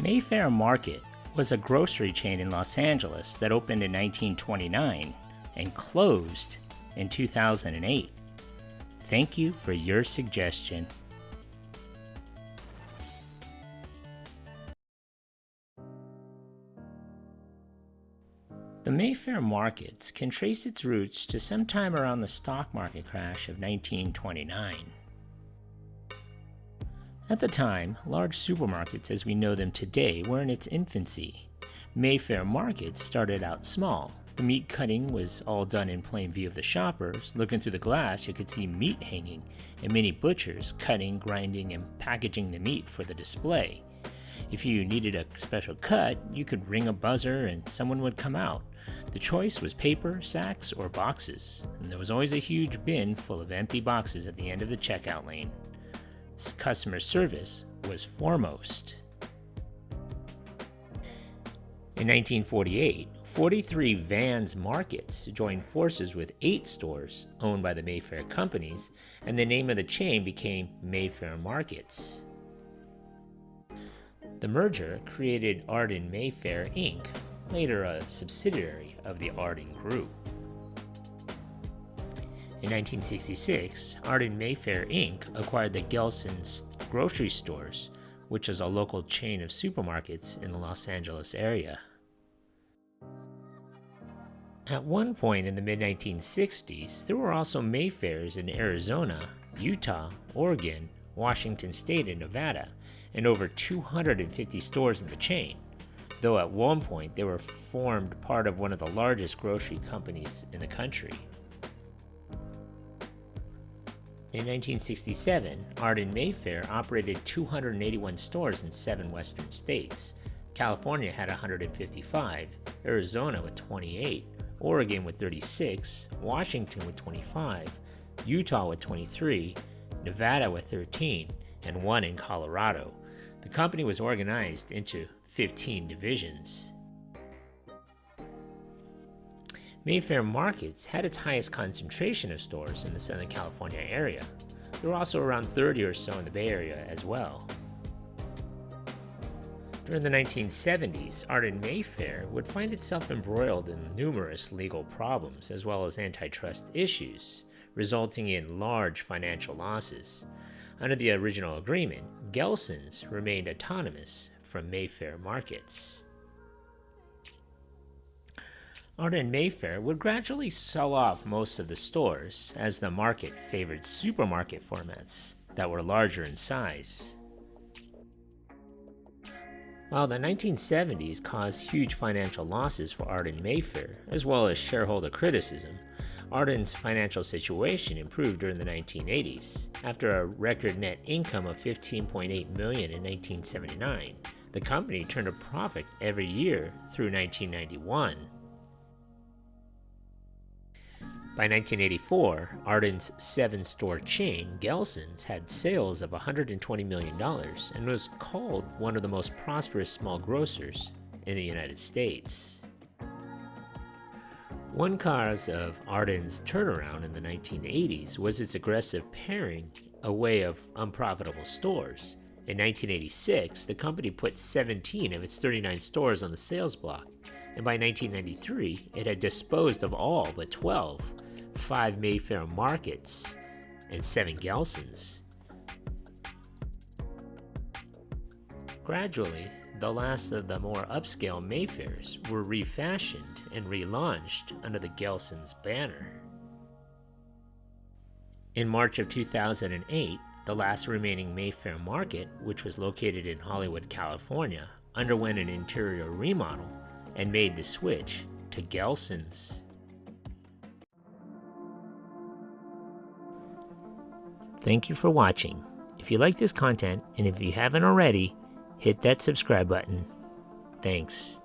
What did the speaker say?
Mayfair Market was a grocery chain in Los Angeles that opened in 1929 and closed in 2008. Thank you for your suggestion. The Mayfair Markets can trace its roots to sometime around the stock market crash of 1929. At the time, large supermarkets as we know them today were in its infancy. Mayfair Markets started out small. The meat cutting was all done in plain view of the shoppers. Looking through the glass, you could see meat hanging, and many butchers cutting, grinding, and packaging the meat for the display. If you needed a special cut, you could ring a buzzer and someone would come out. The choice was paper, sacks, or boxes, and there was always a huge bin full of empty boxes at the end of the checkout lane. Customer service was foremost. In 1948, 43 Vans Markets joined forces with 8 stores owned by the Mayfair companies, and the name of the chain became Mayfair Markets. The merger created Arden Mayfair Inc., later a subsidiary of the Arden Group. In 1966, Arden Mayfair Inc. acquired the Gelson grocery stores, which is a local chain of supermarkets in the Los Angeles area. At one point in the mid-1960s, there were also Mayfairs in Arizona, Utah, Oregon, Washington State, and Nevada, and over 250 stores in the chain, though at one point they were formed part of one of the largest grocery companies in the country. In 1967, Arden Mayfair operated 281 stores in 7 western states. California had 155, Arizona with 28, Oregon with 36, Washington with 25, Utah with 23, Nevada with 13, and 1 in Colorado. The company was organized into 15 divisions. Mayfair Markets had its highest concentration of stores in the Southern California area. There were also around 30 or so in the Bay Area as well. During the 1970s, Arden Mayfair would find itself embroiled in numerous legal problems as well as antitrust issues, resulting in large financial losses. Under the original agreement, Gelson's remained autonomous from Mayfair Markets. Arden Mayfair would gradually sell off most of the stores as the market favored supermarket formats that were larger in size. While the 1970s caused huge financial losses for Arden Mayfair, as well as shareholder criticism, Arden's financial situation improved during the 1980s. After a record net income of $15.8 million in 1979, the company turned a profit every year through 1991. By 1984, Arden's 7-store chain, Gelson's, had sales of $120 million and was called one of the most prosperous small grocers in the United States. One cause of Arden's turnaround in the 1980s was its aggressive paring away of unprofitable stores. In 1986, the company put 17 of its 39 stores on the sales block, and by 1993, it had disposed of all but 12, 5 Mayfair Markets, and 7 Gelson's. Gradually, the last of the more upscale Mayfairs were refashioned and relaunched under the Gelson's banner. In March of 2008, the last remaining Mayfair Market, which was located in Hollywood, California, underwent an interior remodel and made the switch to Gelson's. Thank you for watching. If you like this content, and if you haven't already, hit that subscribe button. Thanks.